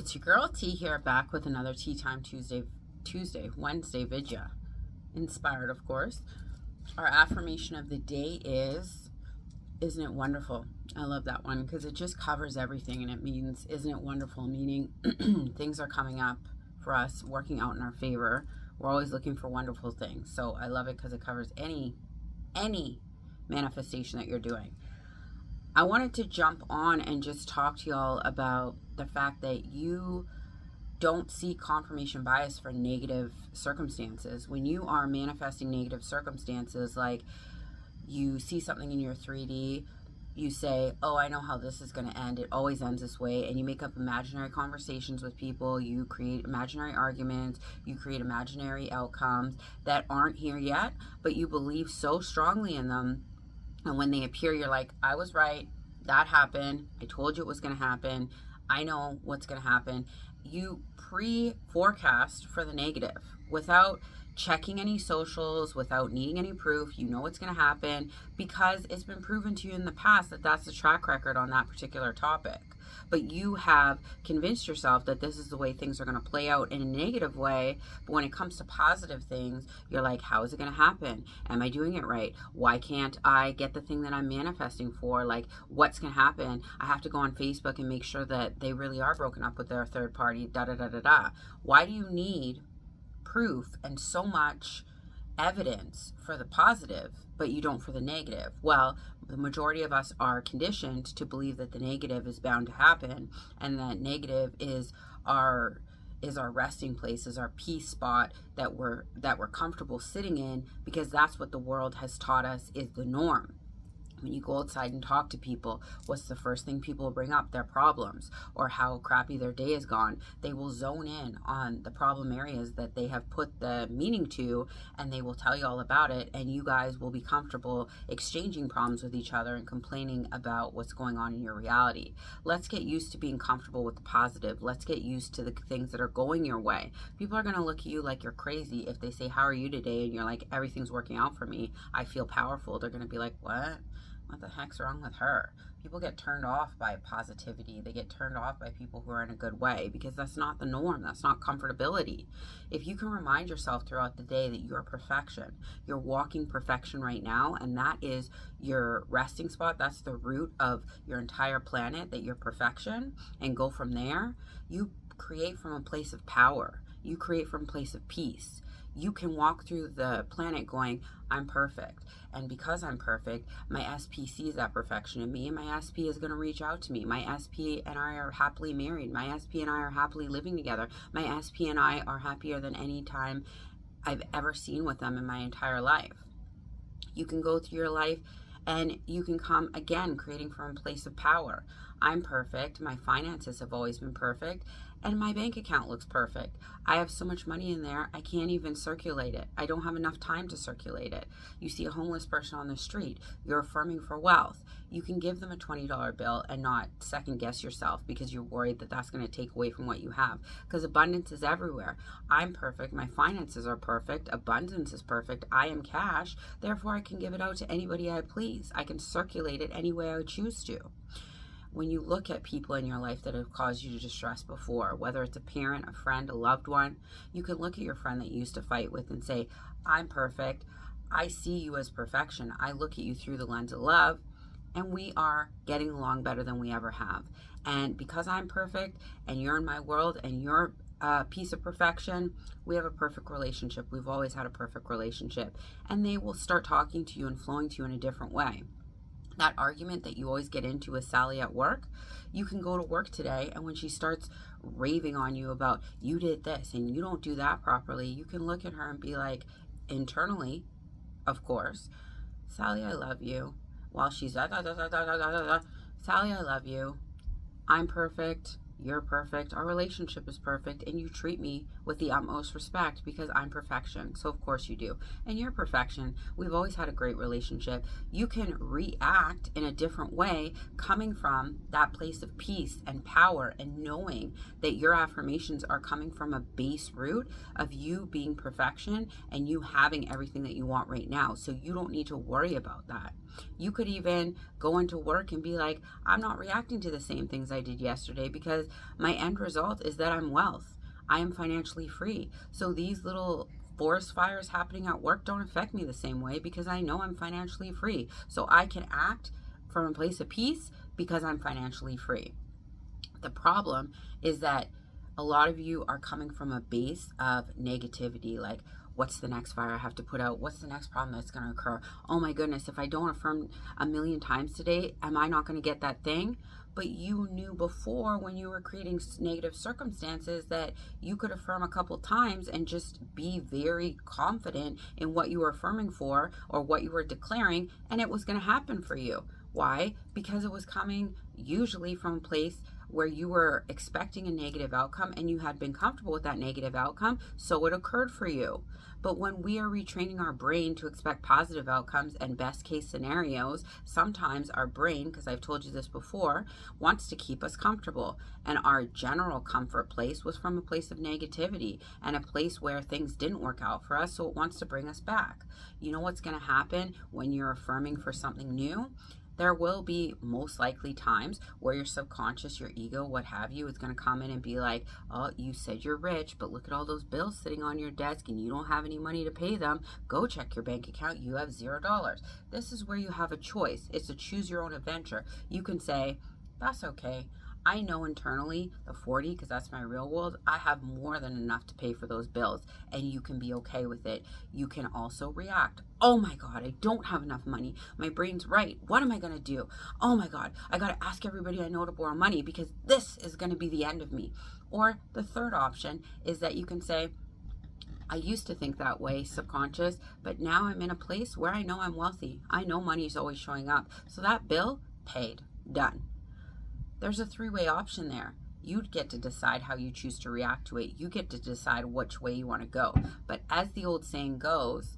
It's your girl T here, back with another Tea Time Wednesday video. Inspired, of course. Our affirmation of the day is, isn't it wonderful? I love that one because it just covers everything, and it means, isn't it wonderful? Meaning things are coming up for us, working out in our favor. We're always looking for wonderful things. So I love it because it covers any manifestation that you're doing. I wanted to jump on and just talk to y'all about the fact that you don't see confirmation bias for negative circumstances. When you are manifesting negative circumstances, like you see something in your 3D, you say, oh, I know how this is going to end. It always ends this way. And you make up imaginary conversations with people. You create imaginary arguments. You create imaginary outcomes that aren't here yet, but you believe so strongly in them. And when they appear, you're like, I was right. That happened. I told you it was going to happen. I know what's going to happen. You pre-forecast for the negative without checking any socials, without needing any proof. You know what's going to happen because it's been proven to you in the past that that's the track record on that particular topic. But you have convinced yourself that this is the way things are going to play out in a negative way. But when it comes to positive things, you're like, how is it going to happen? Am I doing it right? Why can't I get the thing that I'm manifesting for? Like, what's going to happen? I have to go on Facebook and make sure that they really are broken up with their third party, da-da-da-da-da. Why do you need proof and so much evidence for the positive, but you don't for the negative? Well, the majority of us are conditioned to believe that the negative is bound to happen, and that negative is our resting place, is our peace spot that we're comfortable sitting in, because that's what the world has taught us is the norm. When you go outside and talk to people, what's the first thing people bring up? Their problems or how crappy their day has gone. They will zone in on the problem areas that they have put the meaning to, and they will tell you all about it, and you guys will be comfortable exchanging problems with each other and complaining about what's going on in your reality. Let's get used to being comfortable with the positive. Let's get used to the things that are going your way. People are going to look at you like you're crazy if they say, how are you today? And you're like, everything's working out for me. I feel powerful. They're going to be like, what? What the heck's wrong with her? People get turned off by positivity. They get turned off by people who are in a good way, because that's not the norm. That's not comfortability. If you can remind yourself throughout the day that you're perfection, you're walking perfection right now, and that is your resting spot, that's the root of your entire planet, that you're perfection, and go from there, you create from a place of power. You create from a place of peace. You can walk through the planet going, I'm perfect. And because I'm perfect, my SP sees that perfection in me, and my SP is going to reach out to me. My SP and I are happily married. My SP and I are happily living together. My SP and I are happier than any time I've ever seen with them in my entire life. You can go through your life and you can come again creating from a place of power. I'm perfect. My finances have always been perfect. And my bank account looks perfect. I have so much money in there, I can't even circulate it. I don't have enough time to circulate it. You see a homeless person on the street, you're affirming for wealth. You can give them a $20 bill and not second guess yourself because you're worried that that's going to take away from what you have. Because abundance is everywhere. I'm perfect. My finances are perfect. Abundance is perfect. I am cash. Therefore, I can give it out to anybody I please. I can circulate it any way I choose to. When you look at people in your life that have caused you distress before, whether it's a parent, a friend, a loved one, you can look at your friend that you used to fight with and say, I'm perfect. I see you as perfection. I look at you through the lens of love, and we are getting along better than we ever have. And because I'm perfect and you're in my world and you're a piece of perfection, we have a perfect relationship. We've always had a perfect relationship. And they will start talking to you and flowing to you in a different way. That argument that you always get into with Sally at work, you can go to work today, and when she starts raving on you about you did this and you don't do that properly, you can look at her and be like, internally, of course, Sally, I love you. While she's Sally, I love you. I'm perfect. You're perfect. Our relationship is perfect, and you treat me with the utmost respect because I'm perfection. So of course you do. And you're perfection. We've always had a great relationship. You can react in a different way coming from that place of peace and power, and knowing that your affirmations are coming from a base root of you being perfection and you having everything that you want right now. So you don't need to worry about that. You could even go into work and be like, I'm not reacting to the same things I did yesterday because my end result is that I'm wealth. I am financially free. So these little forest fires happening at work don't affect me the same way because I know I'm financially free. So I can act from a place of peace because I'm financially free. The problem is that a lot of you are coming from a base of negativity, like, what's the next fire I have to put out? What's the next problem that's going to occur? Oh my goodness, if I don't affirm a million times today, am I not going to get that thing? But you knew before, when you were creating negative circumstances, that you could affirm a couple times and just be very confident in what you were affirming for or what you were declaring, and it was going to happen for you. Why? Because it was coming usually from a place where you were expecting a negative outcome and you had been comfortable with that negative outcome, so it occurred for you. But when we are retraining our brain to expect positive outcomes and best case scenarios, sometimes our brain, because I've told you this before, wants to keep us comfortable. And our general comfort place was from a place of negativity and a place where things didn't work out for us, so it wants to bring us back. You know what's going to happen when you're affirming for something new? There will be most likely times where your subconscious, your ego, what have you, is going to come in and be like, oh, you said you're rich, but look at all those bills sitting on your desk and you don't have any money to pay them. Go check your bank account. You have $0. This is where you have a choice. It's a choose your own adventure. You can say, that's okay. I know internally, the 40, because that's my real world, I have more than enough to pay for those bills, and you can be okay with it. You can also react. Oh my God, I don't have enough money. My brain's right. What am I going to do? Oh my God, I got to ask everybody I know to borrow money because this is going to be the end of me. Or the third option is that you can say, I used to think that way, subconscious, but now I'm in a place where I know I'm wealthy. I know money's always showing up. So that bill, paid, done. There's a three-way option there. You'd get to decide how you choose to react to it. You get to decide which way you want to go. But as the old saying goes,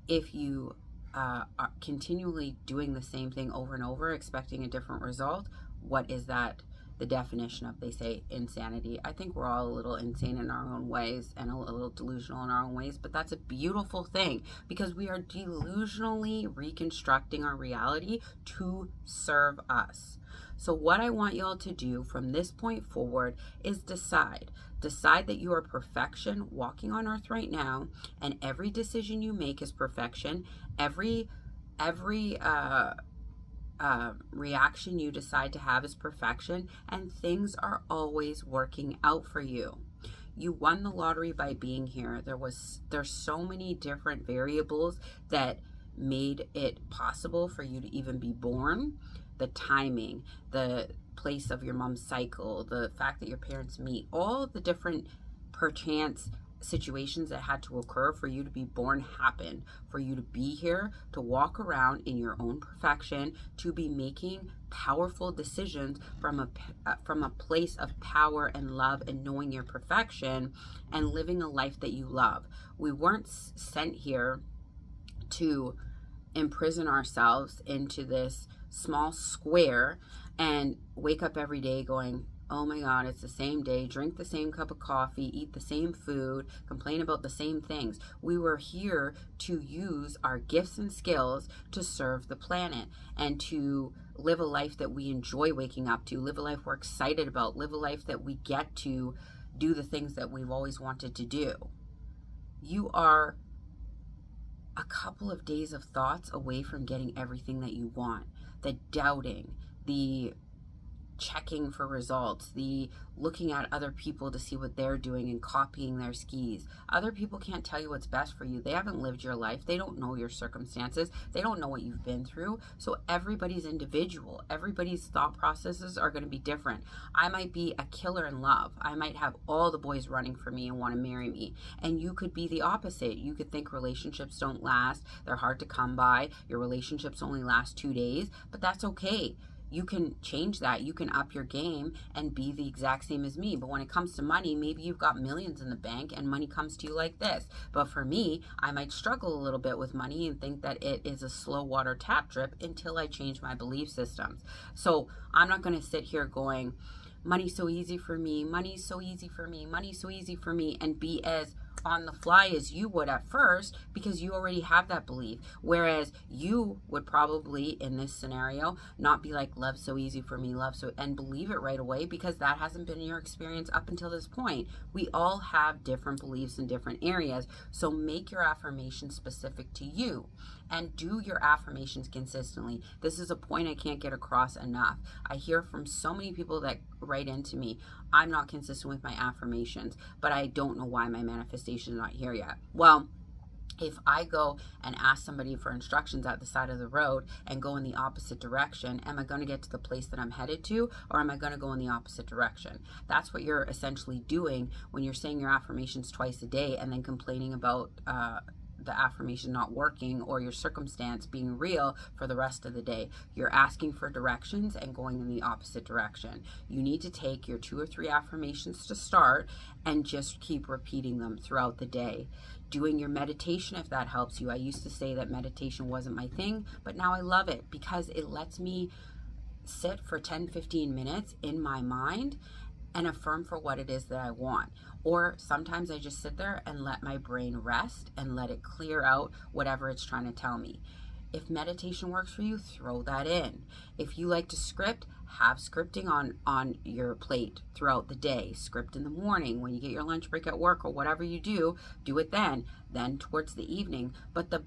if you are continually doing the same thing over and over, expecting a different result, what is that the definition of? They say insanity. I think we're all a little insane in our own ways and a little delusional in our own ways, but that's a beautiful thing because we are delusionally reconstructing our reality to serve us. So what I want y'all to do from this point forward is decide that you are perfection walking on earth right now, and every decision you make is perfection. Every reaction you decide to have is perfection, and things are always working out for you. You won the lottery by being here. There's so many different variables that made it possible for you to even be born. The timing, the place of your mom's cycle, the fact that your parents meet, all the different perchance situations that had to occur for you to be born happened, for you to be here, to walk around in your own perfection, to be making powerful decisions from a place of power and love and knowing your perfection and living a life that you love. We weren't sent here to imprison ourselves into this small square and wake up every day going, oh my God, it's the same day, drink the same cup of coffee, eat the same food, complain about the same things. We were here to use our gifts and skills to serve the planet and to live a life that we enjoy waking up to, live a life we're excited about, live a life that we get to do the things that we've always wanted to do. You are a couple of days of thoughts away from getting everything that you want. The doubting, the checking for results, the looking at other people to see what they're doing and copying their skis. Other people can't tell you what's best for you. They haven't lived your life. They don't know your circumstances. They don't know what you've been through. So everybody's individual. Everybody's thought processes are going to be different. I might be a killer in love. I might have all the boys running for me and want to marry me. And you could be the opposite. You could think relationships don't last. They're hard to come by. Your relationships only last 2 days, but that's okay. You can change that. You can up your game and be the exact same as me. But when it comes to money, maybe you've got millions in the bank and money comes to you like this. But for me, I might struggle a little bit with money and think that it is a slow water tap drip until I change my belief systems. So I'm not going to sit here going, money's so easy for me, money's so easy for me, money's so easy for me, and be as on the fly as you would at first, because you already have that belief. Whereas you would probably, in this scenario, not be like, love so easy for me, love so, and believe it right away, because that hasn't been your experience up until this point. We all have different beliefs in different areas. So make your affirmations specific to you and do your affirmations consistently. This is a point I can't get across enough. I hear from so many people that write into me, I'm not consistent with my affirmations, but I don't know why my manifestation is not here yet. Well, if I go and ask somebody for instructions at the side of the road and go in the opposite direction, am I going to get to the place that I'm headed to, or am I going to go in the opposite direction? That's what you're essentially doing when you're saying your affirmations twice a day and then complaining about the affirmation not working or your circumstance being real for the rest of the day. You're asking for directions and going in the opposite direction. You need to take your 2 or 3 affirmations to start and just keep repeating them throughout the day. Doing your meditation, if that helps you. I used to say that meditation wasn't my thing, but now I love it because it lets me sit for 10-15 minutes in my mind and affirm for what it is that I want. Or sometimes I just sit there and let my brain rest and let it clear out whatever it's trying to tell me. If meditation works for you, throw that in. If you like to script, have scripting on your plate throughout the day. Script in the morning when you get your lunch break at work, or whatever you do it then towards the evening. But the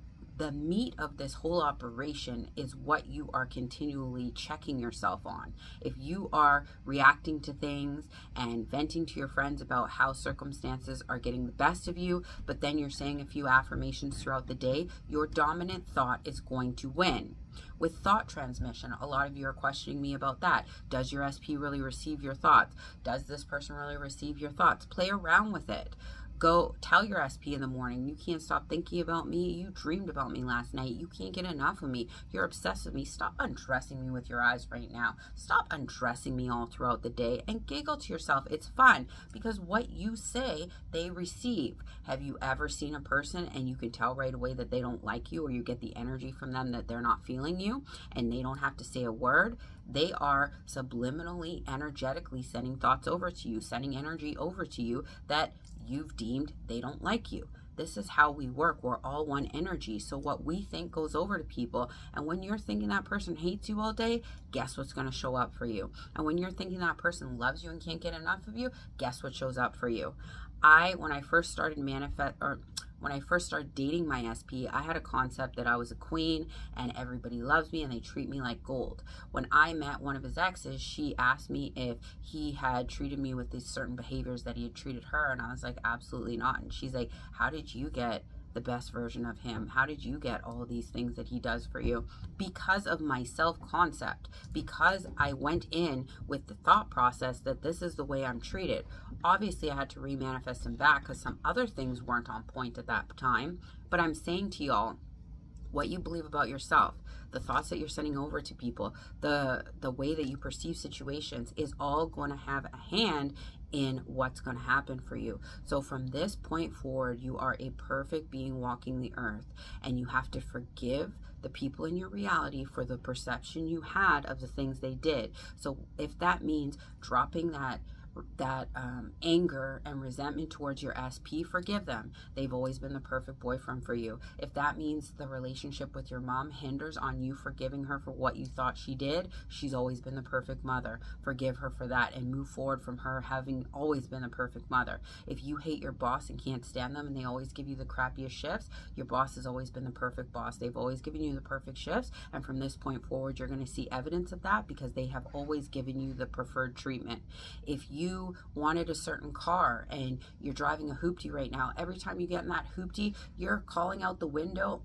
meat of this whole operation is what you are continually checking yourself on. If you are reacting to things and venting to your friends about how circumstances are getting the best of you, but then you're saying a few affirmations throughout the day, your dominant thought is going to win. With thought transmission, a lot of you are questioning me about that. Does your SP really receive your thoughts? Does this person really receive your thoughts? Play around with it. Go tell your SP in the morning, you can't stop thinking about me. You dreamed about me last night. You can't get enough of me. You're obsessed with me. Stop undressing me with your eyes right now. Stop undressing me all throughout the day, and giggle to yourself. It's fun because what you say, they receive. Have you ever seen a person and you can tell right away that they don't like you, or you get the energy from them that they're not feeling you and they don't have to say a word? They are subliminally, energetically sending thoughts over to you, sending energy over to you that you've deemed they don't like you. This is how we work. We're all one energy. So what we think goes over to people. And when you're thinking that person hates you all day, guess what's going to show up for you? And when you're thinking that person loves you and can't get enough of you, guess what shows up for you? When I first started dating my SP, I had a concept that I was a queen and everybody loves me and they treat me like gold. When I met one of his exes, she asked me if he had treated me with these certain behaviors that he had treated her, and I was like, absolutely not. And she's like, how did you get the best version of him? How did you get all of these things that he does for you? Because of my self-concept, because I went in with the thought process that this is the way I'm treated. Obviously, I had to remanifest him back because some other things weren't on point at that time. But I'm saying to y'all, what you believe about yourself, the thoughts that you're sending over to people, the way that you perceive situations is all going to have a hand in what's going to happen for you. So from this point forward, you are a perfect being walking the earth, and you have to forgive the people in your reality for the perception you had of the things they did. So if that means dropping that anger and resentment towards your SP, forgive them. They've always been the perfect boyfriend for you. If that means the relationship with your mom hinders on you forgiving her for what you thought she did, she's always been the perfect mother. Forgive her for that and move forward from her having always been the perfect mother. If you hate your boss and can't stand them and they always give you the crappiest shifts, your boss has always been the perfect boss. They've always given you the perfect shifts, and from this point forward, you're going to see evidence of that because they have always given you the preferred treatment. If you wanted a certain car and you're driving a hoopty right now, every time you get in that hoopty, you're calling out the window,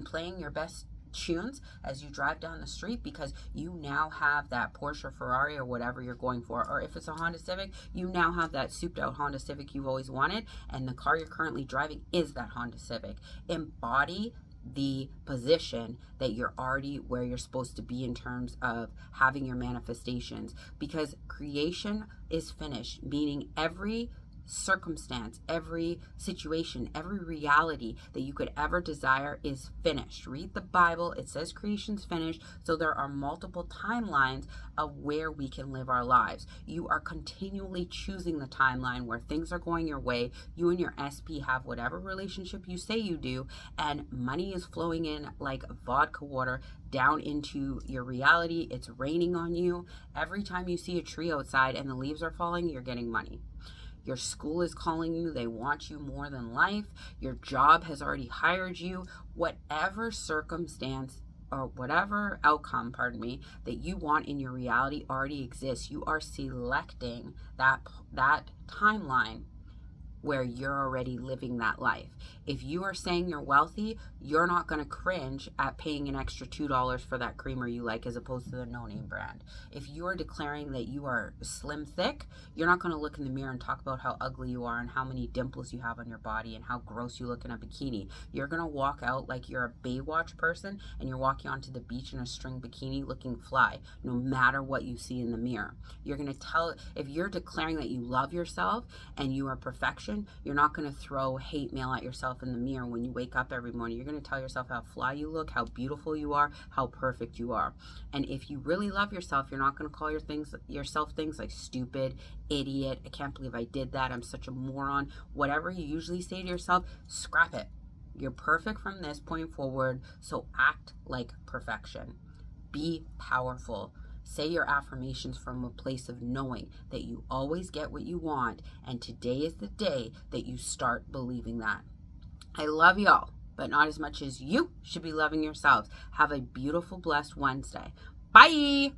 playing your best tunes as you drive down the street because you now have that Porsche, Ferrari, or whatever you're going for. Or if it's a Honda Civic, you now have that souped out Honda Civic you've always wanted, and the car you're currently driving is that Honda Civic. Embody the position that you're already where you're supposed to be in terms of having your manifestations, because creation is finished, meaning every circumstance, every situation, every reality that you could ever desire is finished. Read the Bible. It says creation's finished. So there are multiple timelines of where we can live our lives. You are continually choosing the timeline where things are going your way. You and your SP have whatever relationship you say you do, and money is flowing in like vodka water down into your reality. It's raining on you. Every time you see a tree outside and the leaves are falling, you're getting money. Your school is calling you. They want you more than life. Your job has already hired you. Whatever circumstance or whatever outcome, that you want in your reality already exists. You are selecting that timeline where you're already living that life. If you are saying you're wealthy, you're not going to cringe at paying an extra $2 for that creamer you like as opposed to the no-name brand. If you are declaring that you are slim thick, you're not going to look in the mirror and talk about how ugly you are and how many dimples you have on your body and how gross you look in a bikini. You're going to walk out like you're a Baywatch person and you're walking onto the beach in a string bikini looking fly, no matter what you see in the mirror. You're going to tell, if you're declaring that you love yourself and you are perfection, you're not going to throw hate mail at yourself in the mirror when you wake up every morning. You're going to tell yourself how fly you look, how beautiful you are, how perfect you are. And if you really love yourself, you're not going to call yourself things like stupid, idiot, I can't believe I did that, I'm such a moron. Whatever you usually say to yourself, scrap it. You're perfect from this point forward, so act like perfection. Be powerful. Say your affirmations from a place of knowing that you always get what you want, and today is the day that you start believing that. I love y'all, but not as much as you should be loving yourselves. Have a beautiful, blessed Wednesday. Bye!